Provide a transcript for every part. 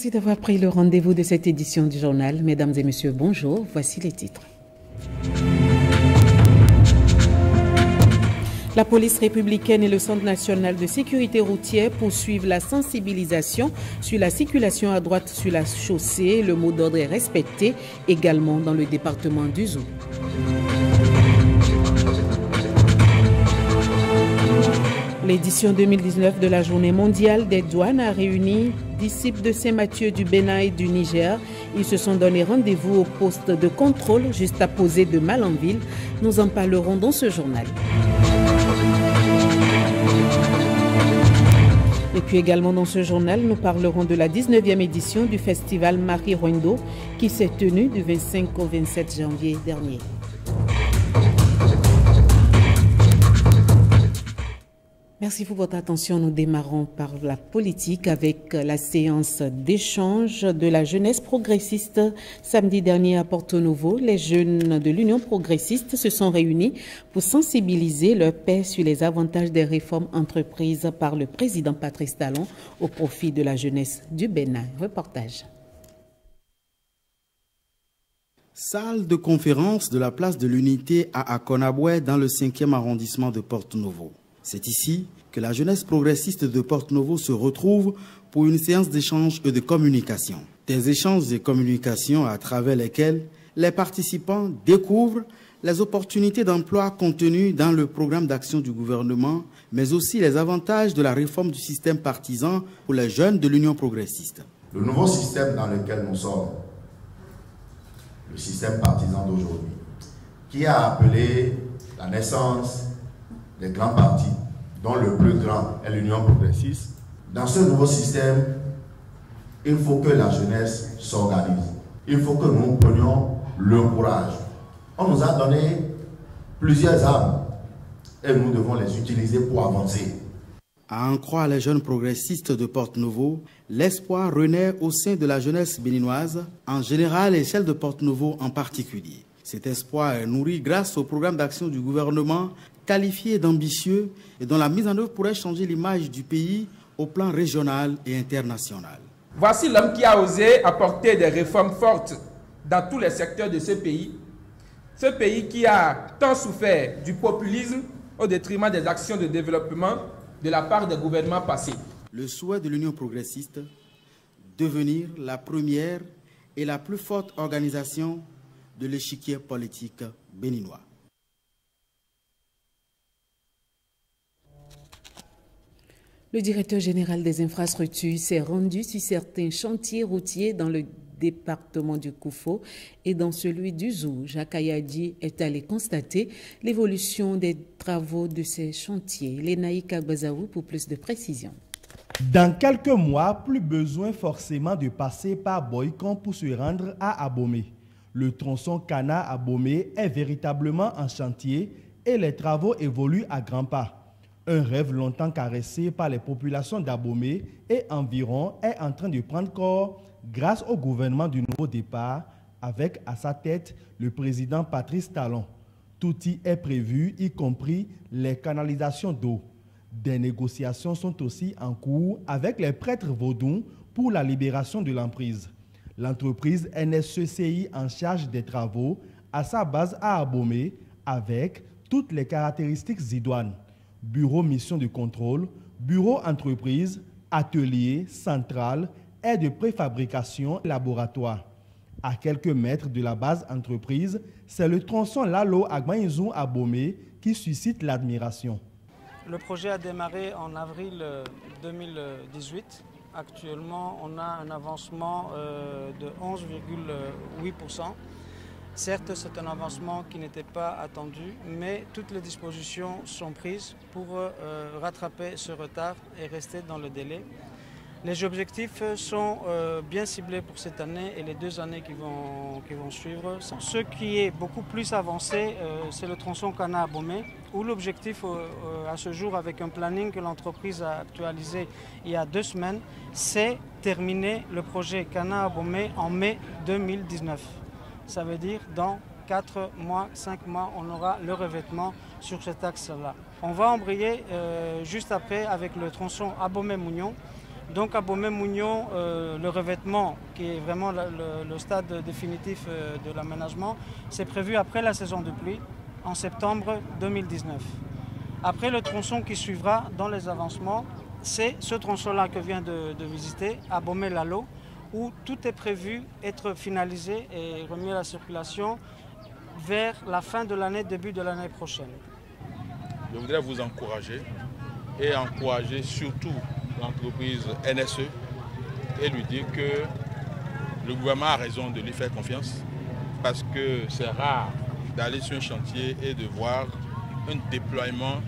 Merci d'avoir pris le rendez-vous de cette édition du journal. Mesdames et messieurs, bonjour. Voici les titres. La police républicaine et le Centre national de sécurité routière poursuivent la sensibilisation sur la circulation à droite sur la chaussée. Le mot d'ordre est respecté également dans le département du Zou. L'édition 2019 de la Journée mondiale des douanes a réuni disciples de Saint-Mathieu du Bénin et du Niger. Ils se sont donné rendez-vous au poste de contrôle juste à poser de Malanville. Nous en parlerons dans ce journal. Et puis également dans ce journal, nous parlerons de la 19e édition du festival Marie Roindo qui s'est tenu du 25 au 27 janvier dernier. Merci pour votre attention. Nous démarrons par la politique avec la séance d'échange de la jeunesse progressiste. Samedi dernier à Porto Novo, les jeunes de l'Union progressiste se sont réunis pour sensibiliser leurs pairs sur les avantages des réformes entreprises par le président Patrice Talon au profit de la jeunesse du Bénin. Reportage. Salle de conférence de la place de l'Unité à Akonaboué dans le 5e arrondissement de Porto Novo. C'est ici que la jeunesse progressiste de Porto Novo se retrouve pour une séance d'échange et de communication. Des échanges et communications à travers lesquels les participants découvrent les opportunités d'emploi contenues dans le programme d'action du gouvernement, mais aussi les avantages de la réforme du système partisan pour les jeunes de l'Union progressiste. Le nouveau système dans lequel nous sommes, le système partisan d'aujourd'hui, qui a appelé la naissance des grands partis, dont le plus grand est l'Union progressiste. Dans ce nouveau système, il faut que la jeunesse s'organise. Il faut que nous prenions le courage. On nous a donné plusieurs armes et nous devons les utiliser pour avancer. À en croire les jeunes progressistes de Porto Novo, l'espoir renaît au sein de la jeunesse béninoise en général et celle de Porto Novo en particulier. Cet espoir est nourri grâce au programme d'action du gouvernement qualifié d'ambitieux et dont la mise en œuvre pourrait changer l'image du pays au plan régional et international. Voici l'homme qui a osé apporter des réformes fortes dans tous les secteurs de ce pays qui a tant souffert du populisme au détriment des actions de développement de la part des gouvernements passés. Le souhait de l'Union progressiste, devenir la première et la plus forte organisation de l'échiquier politique béninois. Le directeur général des infrastructures s'est rendu sur certains chantiers routiers dans le département du Koufo et dans celui du Zou. Jacques Ayadi est allé constater l'évolution des travaux de ces chantiers. Lénaïk Agbazaou pour plus de précisions. Dans quelques mois, plus besoin forcément de passer par Boycon pour se rendre à Abomey. Le tronçon Kana-Abomey est véritablement en chantier et les travaux évoluent à grands pas. Un rêve longtemps caressé par les populations d'Abomey et environ est en train de prendre corps grâce au gouvernement du nouveau départ, avec à sa tête le président Patrice Talon. Tout y est prévu, y compris les canalisations d'eau. Des négociations sont aussi en cours avec les prêtres vaudous pour la libération de l'emprise. L'entreprise NSECI en charge des travaux à sa base à Abomey avec toutes les caractéristiques idoines. Bureau mission de contrôle, bureau entreprise, atelier, centrale, aide de préfabrication, laboratoire. À quelques mètres de la base entreprise, c'est le tronçon Lalo Agmaïzou Abomey qui suscite l'admiration. Le projet a démarré en avril 2018. Actuellement, on a un avancement de 11,8%. Certes, c'est un avancement qui n'était pas attendu, mais toutes les dispositions sont prises pour rattraper ce retard et rester dans le délai. Les objectifs sont bien ciblés pour cette année et les 2 années qui vont suivre. Ce qui est beaucoup plus avancé, c'est le tronçon Kana-Abomey, où l'objectif à ce jour, avec un planning que l'entreprise a actualisé il y a 2 semaines, c'est terminer le projet Kana-Abomey en mai 2019. Ça veut dire dans 4 mois, 5 mois, on aura le revêtement sur cet axe-là. On va embrayer juste après avec le tronçon Abomey-Mougnon, Donc à Abomey-Mounion, le revêtement, qui est vraiment le stade définitif de l'aménagement, c'est prévu après la saison de pluie, en septembre 2019. Après le tronçon qui suivra dans les avancements, c'est ce tronçon-là que vient de visiter, Abomey-Lalo, où tout est prévu être finalisé et remis à la circulation vers la fin de l'année, début de l'année prochaine. Je voudrais vous encourager et encourager surtout l'entreprise NSE et lui dire que le gouvernement a raison de lui faire confiance parce que c'est rare d'aller sur un chantier et de voir un déploiement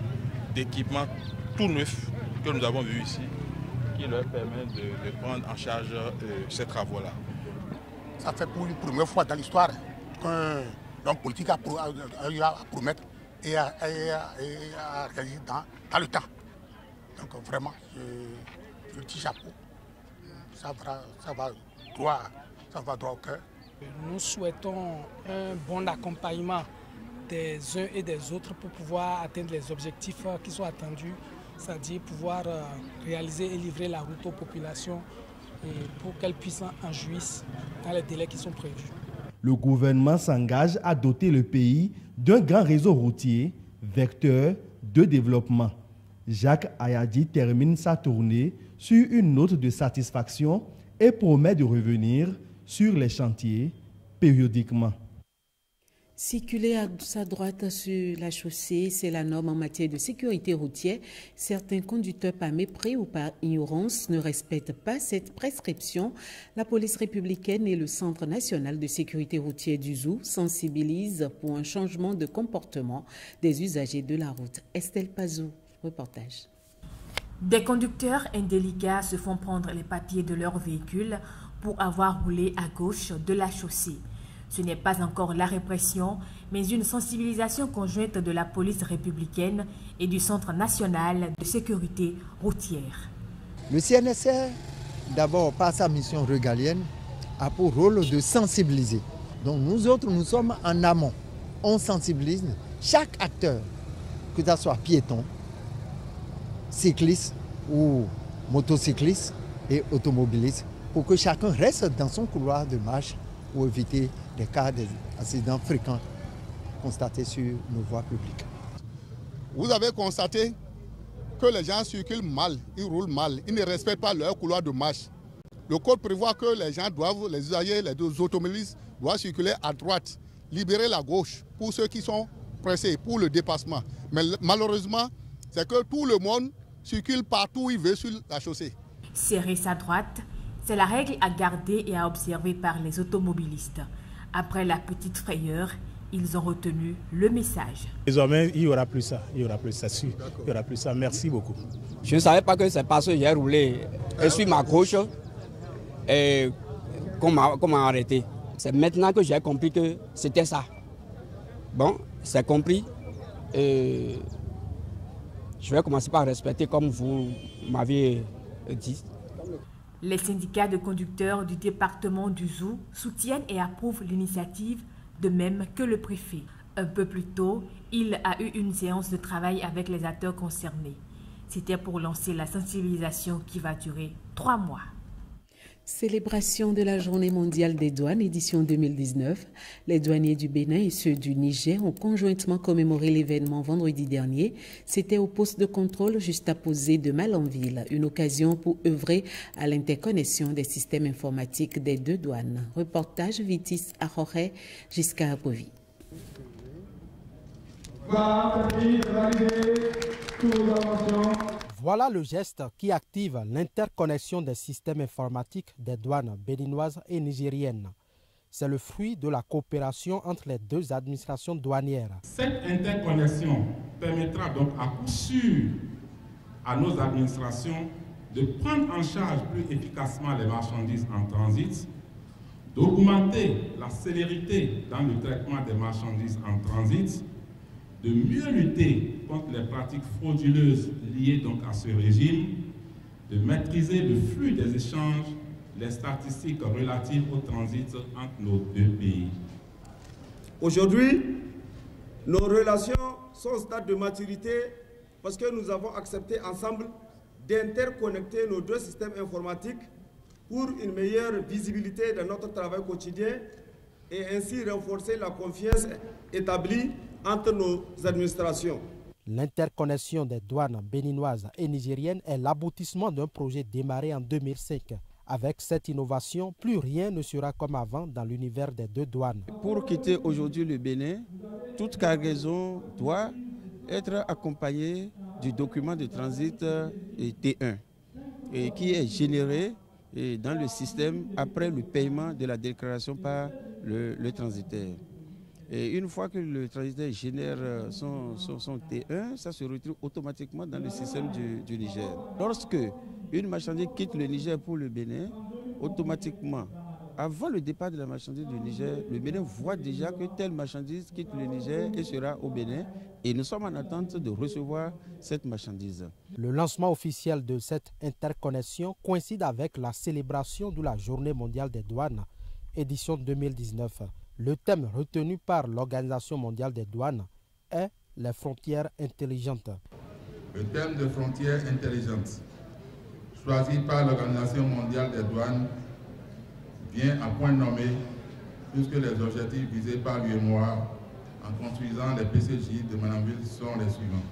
d'équipements tout neufs que nous avons vu ici qui leur permet de prendre en charge ces travaux-là. Ça fait pour une première fois dans l'histoire qu'un homme politique a promettre et à réaliser dans le temps. Donc vraiment, je dis chapeau. Ça va droit au cœur. Nous souhaitons un bon accompagnement des uns et des autres pour pouvoir atteindre les objectifs qui sont attendus, c'est-à-dire pouvoir réaliser et livrer la route aux populations et pour qu'elles puissent en jouir dans les délais qui sont prévus. Le gouvernement s'engage à doter le pays d'un grand réseau routier, vecteur de développement. Jacques Ayadi termine sa tournée sur une note de satisfaction et promet de revenir sur les chantiers périodiquement. Circuler à sa droite sur la chaussée, c'est la norme en matière de sécurité routière. Certains conducteurs, par mépris ou par ignorance, ne respectent pas cette prescription. La police républicaine et le Centre national de sécurité routière du Zou sensibilisent pour un changement de comportement des usagers de la route. Estelle Pazou, reportage. Des conducteurs indélicats se font prendre les papiers de leur véhicule pour avoir roulé à gauche de la chaussée. Ce n'est pas encore la répression, mais une sensibilisation conjointe de la police républicaine et du Centre national de sécurité routière. Le CNSR, d'abord par sa mission régalienne, a pour rôle de sensibiliser. Donc nous autres, nous sommes en amont. On sensibilise chaque acteur, que ce soit piéton, cycliste ou motocycliste et automobiliste, pour que chacun reste dans son couloir de marche pour éviter des cas d'accidents fréquents constatés sur nos voies publiques. Vous avez constaté que les gens circulent mal, ils roulent mal, ils ne respectent pas leur couloir de marche. Le code prévoit que les gens doivent, les usagers, les automobilistes doivent circuler à droite, libérer la gauche pour ceux qui sont pressés, pour le dépassement. Mais malheureusement, c'est que tout le monde circule partout où il veut sur la chaussée. Serrer sa droite, c'est la règle à garder et à observer par les automobilistes. Après la petite frayeur, ils ont retenu le message. Désormais, il n'y aura plus ça, il n'y aura plus ça, il n'y aura plus ça. Merci beaucoup. Je ne savais pas que c'est parce que j'ai roulé sur ma gauche et qu'on m'a arrêté. C'est maintenant que j'ai compris que c'était ça. Bon, c'est compris. Et je vais commencer par respecter comme vous m'aviez dit. Les syndicats de conducteurs du département du Zou soutiennent et approuvent l'initiative, de même que le préfet. Un peu plus tôt, il a eu une séance de travail avec les acteurs concernés. C'était pour lancer la sensibilisation qui va durer 3 mois. Célébration de la Journée mondiale des douanes, édition 2019. Les douaniers du Bénin et ceux du Niger ont conjointement commémoré l'événement vendredi dernier. C'était au poste de contrôle juste apposé de Malanville, une occasion pour œuvrer à l'interconnexion des systèmes informatiques des deux douanes. Reportage Vitis Aroré jusqu'à Apovi. Voilà le geste qui active l'interconnexion des systèmes informatiques des douanes béninoises et nigériennes. C'est le fruit de la coopération entre les deux administrations douanières. Cette interconnexion permettra donc à coup sûr à nos administrations de prendre en charge plus efficacement les marchandises en transit, d'augmenter la célérité dans le traitement des marchandises en transit, de mieux lutter contre les pratiques frauduleuses liées donc à ce régime, de maîtriser le flux des échanges, les statistiques relatives au transit entre nos deux pays. Aujourd'hui, nos relations sont au stade de maturité parce que nous avons accepté ensemble d'interconnecter nos deux systèmes informatiques pour une meilleure visibilité de notre travail quotidien et ainsi renforcer la confiance établie entre nos administrations. L'interconnexion des douanes béninoises et nigériennes est l'aboutissement d'un projet démarré en 2005. Avec cette innovation, plus rien ne sera comme avant dans l'univers des deux douanes. Pour quitter aujourd'hui le Bénin, toute cargaison doit être accompagnée du document de transit T1 et qui est généré dans le système après le paiement de la déclaration par le transitaire. Et une fois que le transitaire génère son T1, ça se retrouve automatiquement dans le système du Niger. Lorsque une marchandise quitte le Niger pour le Bénin, automatiquement, avant le départ de la marchandise du Niger, le Bénin voit déjà que telle marchandise quitte le Niger et sera au Bénin. Et nous sommes en attente de recevoir cette marchandise. Le lancement officiel de cette interconnexion coïncide avec la célébration de la Journée mondiale des douanes, édition 2019. Le thème retenu par l'Organisation mondiale des douanes est les frontières intelligentes. Le thème de frontières intelligentes, choisi par l'Organisation mondiale des douanes, vient à point nommé puisque les objectifs visés par l'UEMOA en construisant les PCJ de Manamville sont les suivants.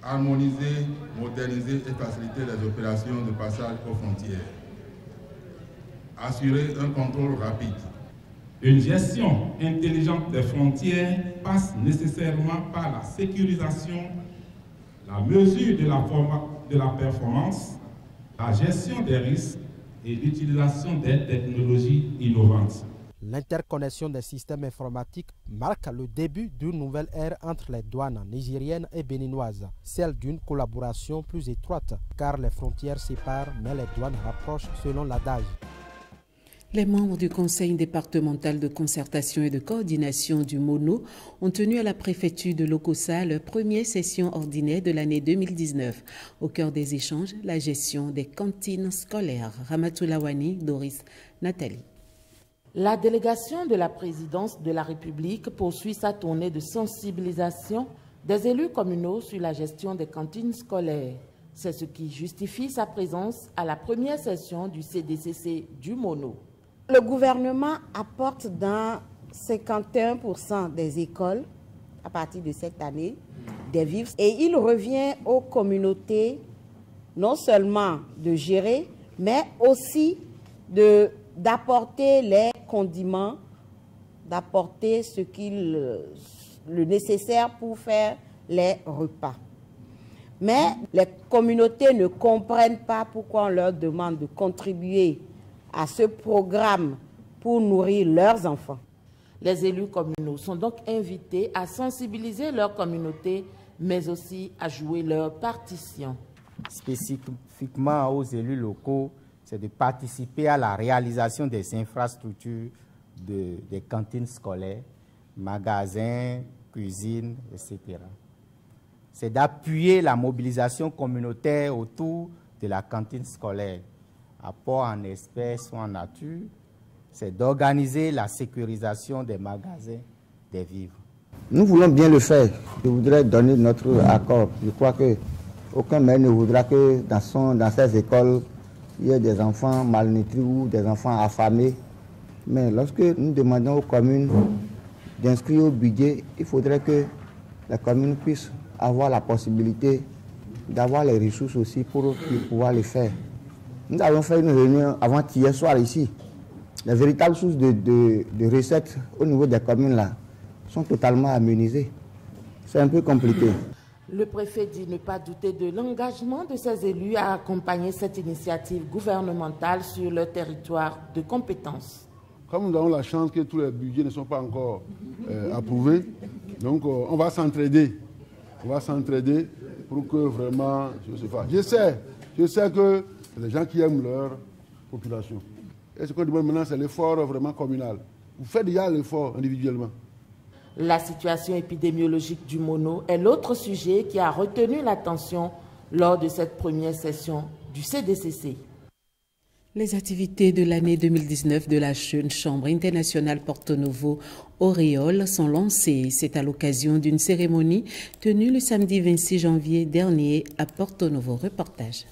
Harmoniser, moderniser et faciliter les opérations de passage aux frontières. Assurer un contrôle rapide. Une gestion intelligente des frontières passe nécessairement par la sécurisation, la mesure de la performance, la gestion des risques et l'utilisation des technologies innovantes. L'interconnexion des systèmes informatiques marque le début d'une nouvelle ère entre les douanes nigériennes et béninoises, celle d'une collaboration plus étroite, car les frontières séparent mais les douanes rapprochent selon l'adage. Les membres du Conseil départemental de concertation et de coordination du MONO ont tenu à la préfecture de Lokossa leur première session ordinaire de l'année 2019. Au cœur des échanges, la gestion des cantines scolaires. Ramatou Lawani, Doris, Nathalie. La délégation de la présidence de la République poursuit sa tournée de sensibilisation des élus communaux sur la gestion des cantines scolaires. C'est ce qui justifie sa présence à la première session du CDCC du MONO. Le gouvernement apporte dans 51% des écoles, à partir de cette année, des vivres. Et il revient aux communautés non seulement de gérer, mais aussi d'apporter les condiments, d'apporter le nécessaire pour faire les repas. Mais les communautés ne comprennent pas pourquoi on leur demande de contribuer à ce programme pour nourrir leurs enfants. Les élus communaux sont donc invités à sensibiliser leur communauté, mais aussi à jouer leur partition. Spécifiquement aux élus locaux, c'est de participer à la réalisation des infrastructures des cantines scolaires, magasins, cuisines, etc. C'est d'appuyer la mobilisation communautaire autour de la cantine scolaire. Apport en espèces ou en nature, c'est d'organiser la sécurisation des magasins des vivres. Nous voulons bien le faire. Je voudrais donner notre accord. Je crois qu'aucun maire ne voudra que dans ces écoles, il y ait des enfants malnutris ou des enfants affamés. Mais lorsque nous demandons aux communes d'inscrire au budget, il faudrait que les communes puissent avoir la possibilité d'avoir les ressources aussi pour pouvoir le faire. Nous avons fait une réunion avant-hier soir ici. Les véritables sources de recettes au niveau des communes là sont totalement amenuisées. C'est un peu compliqué. Le préfet dit ne pas douter de l'engagement de ses élus à accompagner cette initiative gouvernementale sur leur territoire de compétence. Comme nous avons la chance que tous les budgets ne sont pas encore approuvés, donc on va s'entraider. On va s'entraider pour que vraiment je se fasse. Je sais que les gens qui aiment leur population. Et ce qu'on demande maintenant, c'est l'effort vraiment communal. Vous faites déjà l'effort individuellement. La situation épidémiologique du MONO est l'autre sujet qui a retenu l'attention lors de cette première session du CDCC. Les activités de l'année 2019 de la Jeune Chambre internationale Porto Novo Auréole sont lancées. C'est à l'occasion d'une cérémonie tenue le samedi 26 janvier dernier à Porto Novo. Reportage.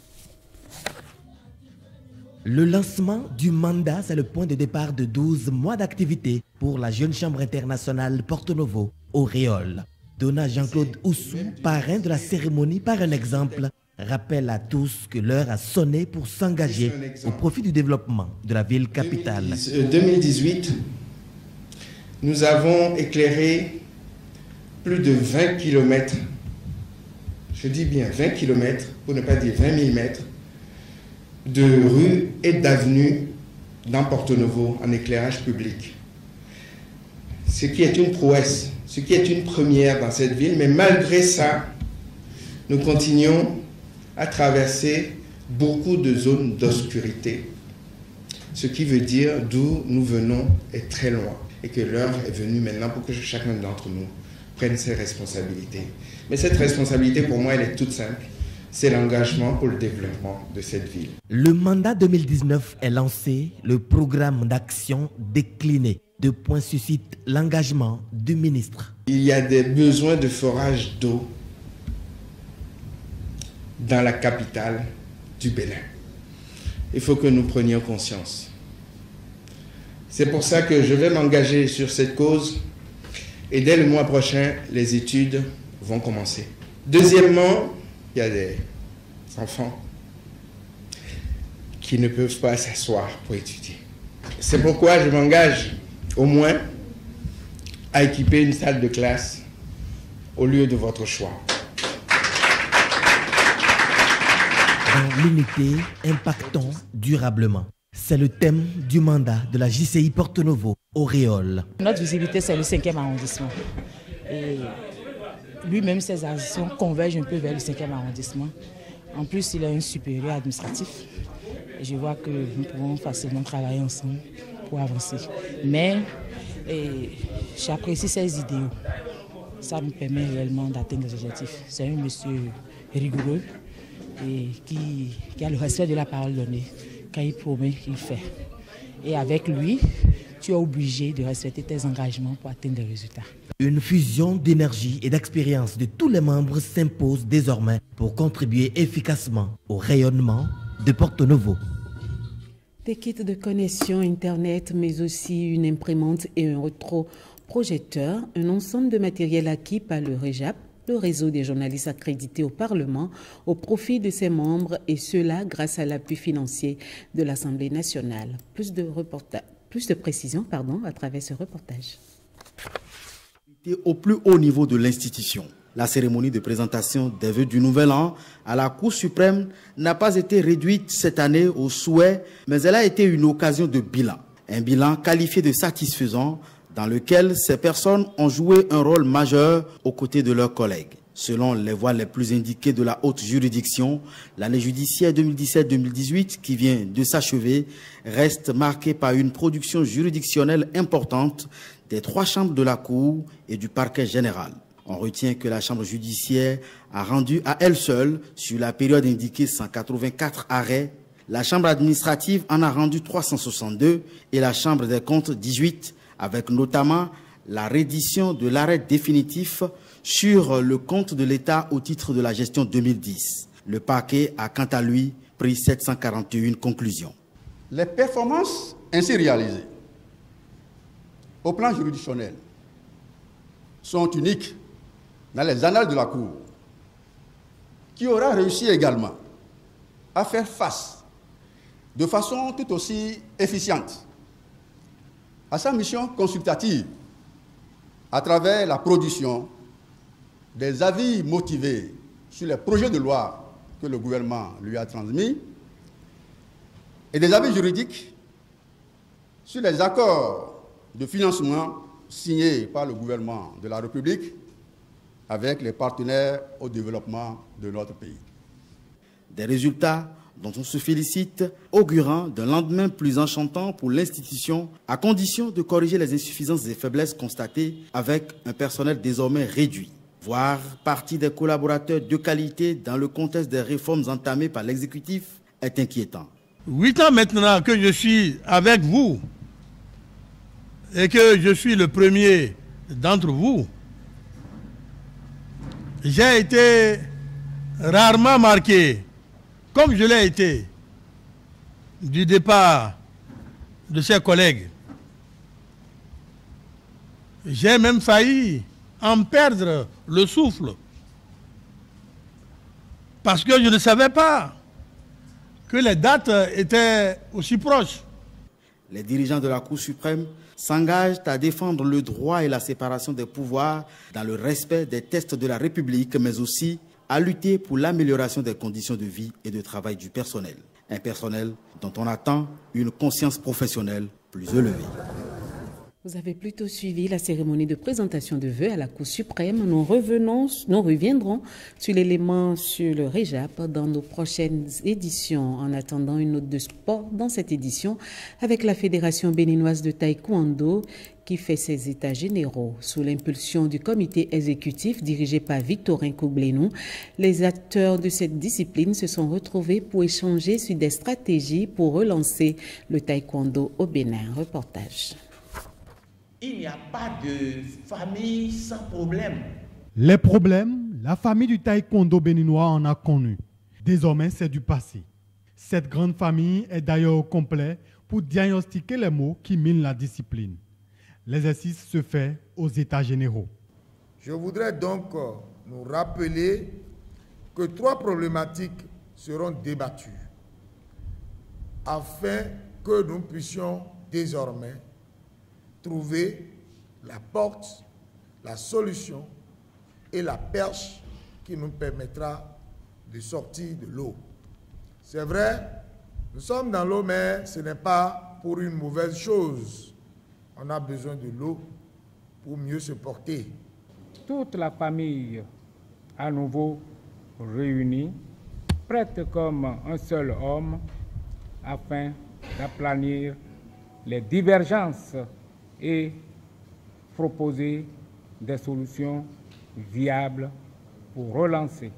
Le lancement du mandat, c'est le point de départ de 12 mois d'activité pour la Jeune Chambre internationale Porto Novo Auréole. Donna Jean-Claude Oussou, parrain de la cérémonie, par un exemple, rappelle à tous que l'heure a sonné pour s'engager au profit du développement de la ville capitale. 2018, nous avons éclairé plus de 20 km, je dis bien 20 km, pour ne pas dire 20 000 mètres, de rues et d'avenues dans Porto Novo en éclairage public. Ce qui est une prouesse, ce qui est une première dans cette ville, mais malgré ça, nous continuons à traverser beaucoup de zones d'obscurité. Ce qui veut dire d'où nous venons est très loin et que l'heure est venue maintenant pour que chacun d'entre nous prenne ses responsabilités. Mais cette responsabilité, pour moi, elle est toute simple. C'est l'engagement pour le développement de cette ville. Le mandat 2019 est lancé, le programme d'action décliné. 2 points suscitent l'engagement du ministre. Il y a des besoins de forage d'eau dans la capitale du Bénin. Il faut que nous prenions conscience. C'est pour ça que je vais m'engager sur cette cause et dès le mois prochain, les études vont commencer. Deuxièmement, il y a des enfants qui ne peuvent pas s'asseoir pour étudier. C'est pourquoi je m'engage au moins à équiper une salle de classe au lieu de votre choix. Dans l'unité, impactons durablement. C'est le thème du mandat de la JCI Porto Novo Auréole. Notre visibilité, c'est le 5e arrondissement. Et lui-même, ses actions convergent un peu vers le 5e arrondissement. En plus, il a un supérieur administratif. Et je vois que nous pouvons facilement travailler ensemble pour avancer. Mais j'apprécie ses idéaux. Ça me permet réellement d'atteindre les objectifs. C'est un monsieur rigoureux et qui a le respect de la parole donnée. Quand il promet, il fait. Et avec lui, tu es obligé de respecter tes engagements pour atteindre des résultats. Une fusion d'énergie et d'expérience de tous les membres s'impose désormais pour contribuer efficacement au rayonnement de Porto Novo. Des kits de connexion Internet, mais aussi une imprimante et un rétroprojecteur, un ensemble de matériel acquis par le REJAP, le réseau des journalistes accrédités au Parlement, au profit de ses membres, et cela grâce à l'appui financier de l'Assemblée nationale. Plus de précisions à travers ce reportage. Au plus haut niveau de l'institution, la cérémonie de présentation des vœux du Nouvel An à la Cour suprême n'a pas été réduite cette année au souhait, mais elle a été une occasion de bilan. Un bilan qualifié de satisfaisant dans lequel ces personnes ont joué un rôle majeur aux côtés de leurs collègues. Selon les voies les plus indiquées de la haute juridiction, l'année judiciaire 2017-2018 qui vient de s'achever reste marquée par une production juridictionnelle importante des 3 chambres de la Cour et du parquet général. On retient que la chambre judiciaire a rendu à elle seule, sur la période indiquée, 184 arrêts. La chambre administrative en a rendu 362 et la chambre des comptes 18, avec notamment la reddition de l'arrêt définitif sur le compte de l'État au titre de la gestion 2010. Le parquet a quant à lui pris 741 conclusions. Les performances ainsi réalisées au plan juridictionnel sont uniques dans les annales de la Cour, qui aura réussi également à faire face de façon tout aussi efficiente à sa mission consultative à travers la production des avis motivés sur les projets de loi que le gouvernement lui a transmis et des avis juridiques sur les accords de financement signés par le gouvernement de la République avec les partenaires au développement de notre pays. Des résultats dont on se félicite, augurant d'un lendemain plus enchantant pour l'institution, à condition de corriger les insuffisances et faiblesses constatées avec un personnel désormais réduit. Voir partie des collaborateurs de qualité dans le contexte des réformes entamées par l'exécutif est inquiétant. 8 ans maintenant que je suis avec vous et que je suis le premier d'entre vous, j'ai été rarement marqué, comme je l'ai été, du départ de ses collègues. J'ai même failli en perdre le souffle, parce que je ne savais pas que les dates étaient aussi proches. Les dirigeants de la Cour suprême s'engagent à défendre le droit et la séparation des pouvoirs dans le respect des textes de la République, mais aussi à lutter pour l'amélioration des conditions de vie et de travail du personnel. Un personnel dont on attend une conscience professionnelle plus élevée. Vous avez plutôt suivi la cérémonie de présentation de vœux à la Cour suprême. Nous reviendrons sur l'élément sur le REJAP dans nos prochaines éditions. En attendant, une note de sport dans cette édition avec la Fédération béninoise de taekwondo qui fait ses états généraux. Sous l'impulsion du comité exécutif dirigé par Victorin Koublenou, les acteurs de cette discipline se sont retrouvés pour échanger sur des stratégies pour relancer le taekwondo au Bénin. Reportage. Il n'y a pas de famille sans problème. Les problèmes, la famille du taekwondo béninois en a connu. Désormais, c'est du passé. Cette grande famille est d'ailleurs au complet pour diagnostiquer les maux qui minent la discipline. L'exercice se fait aux États généraux. Je voudrais donc nous rappeler que 3 problématiques seront débattues afin que nous puissions désormais trouver la porte, la solution et la perche qui nous permettra de sortir de l'eau. C'est vrai, nous sommes dans l'eau, mais ce n'est pas pour une mauvaise chose. On a besoin de l'eau pour mieux se porter. Toute la famille à nouveau réunie, prête comme un seul homme afin d'aplanir les divergences et proposer des solutions viables pour relancer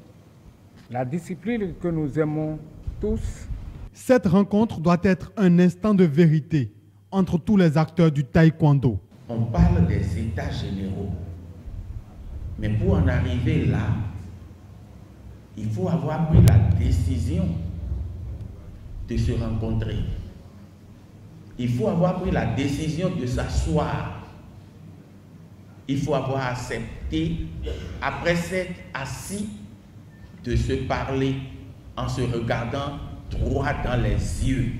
la discipline que nous aimons tous. Cette rencontre doit être un instant de vérité entre tous les acteurs du taekwondo. On parle des états généraux, mais pour en arriver là, il faut avoir pris la décision de se rencontrer. Il faut avoir pris la décision de s'asseoir. Il faut avoir accepté, après s'être assis, de se parler en se regardant droit dans les yeux.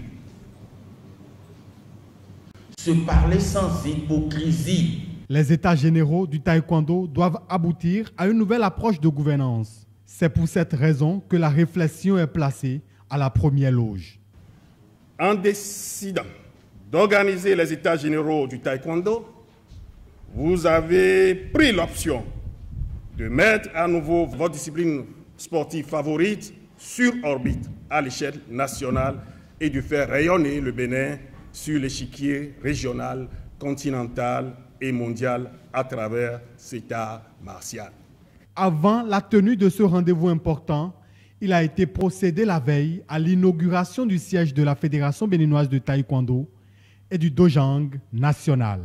Se parler sans hypocrisie. Les états généraux du taekwondo doivent aboutir à une nouvelle approche de gouvernance. C'est pour cette raison que la réflexion est placée à la première loge. En décidant d'organiser les états généraux du taekwondo, vous avez pris l'option de mettre à nouveau votre discipline sportive favorite sur orbite à l'échelle nationale et de faire rayonner le Bénin sur l'échiquier régional, continental et mondial à travers cet art martial. Avant la tenue de ce rendez-vous important, il a été procédé la veille à l'inauguration du siège de la Fédération béninoise de taekwondo et du Dojang national.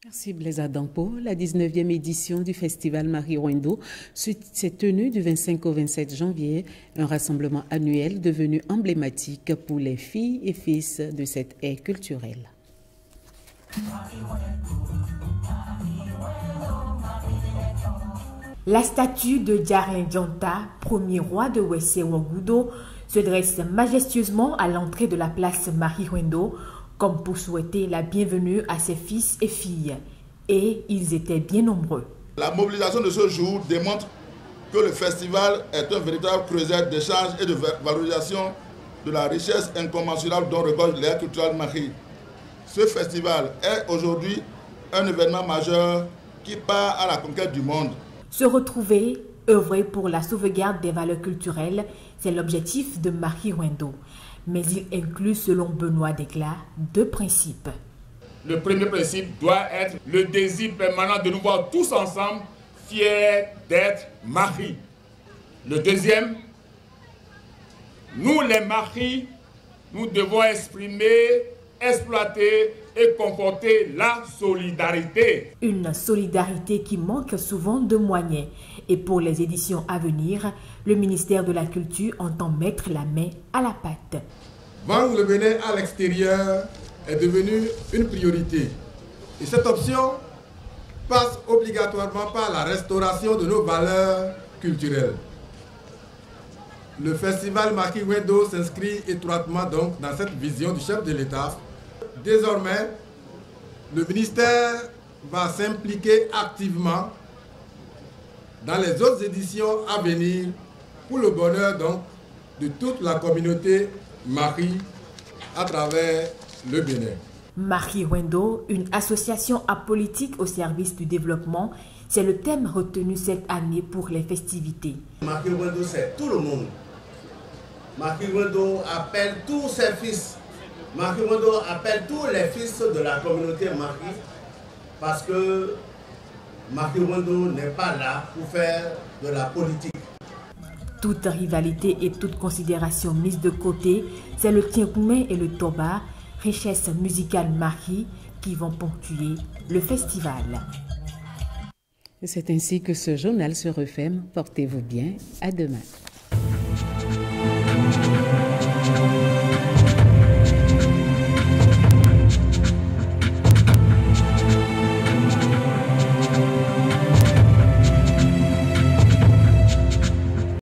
Merci Blaise Adampo. La 19e édition du festival Marie-Wendo s'est tenue du 25 au 27 janvier, un rassemblement annuel devenu emblématique pour les filles et fils de cette ère culturelle. La statue de Djarlin Djanta, premier roi de Wesse Ouagoudou, se dresse majestueusement à l'entrée de la place Marie-Wendo, comme pour souhaiter la bienvenue à ses fils et filles. Et ils étaient bien nombreux. La mobilisation de ce jour démontre que le festival est un véritable creuset d'échange et de valorisation de la richesse incommensurable dont regorge l'ère culturelle Marie. Ce festival est aujourd'hui un événement majeur qui part à la conquête du monde. Se retrouver, œuvrer pour la sauvegarde des valeurs culturelles, c'est l'objectif de Marie-Wendo. Mais il inclut, selon Benoît Desclas, 2 principes. Le premier principe doit être le désir permanent de nous voir tous ensemble, fiers d'être Marie. Le deuxième, nous les Marie nous devons exprimer, exploiter et conforter la solidarité. Une solidarité qui manque souvent de moyens. Et pour les éditions à venir, le ministère de la Culture entend mettre la main à la pâte. Vendre le Bénin à l'extérieur est devenu une priorité. Et cette option passe obligatoirement par la restauration de nos valeurs culturelles. Le festival Marquis Wendo s'inscrit étroitement donc dans cette vision du chef de l'État. Désormais, le ministère va s'impliquer activement dans les autres éditions à venir pour le bonheur donc de toute la communauté Mari à travers le Bénin. Marquis Wendo, une association apolitique au service du développement, c'est le thème retenu cette année pour les festivités. Marquis Wendo, c'est tout le monde. Marquis Wendo appelle tous ses fils. Marquis Wendo appelle tous les fils de la communauté Marquis parce que Marquis Wendo n'est pas là pour faire de la politique. Toute rivalité et toute considération mise de côté, c'est le Tienkoumé et le Toba, richesse musicale Marquis, qui vont ponctuer le festival. C'est ainsi que ce journal se referme. Portez-vous bien. À demain.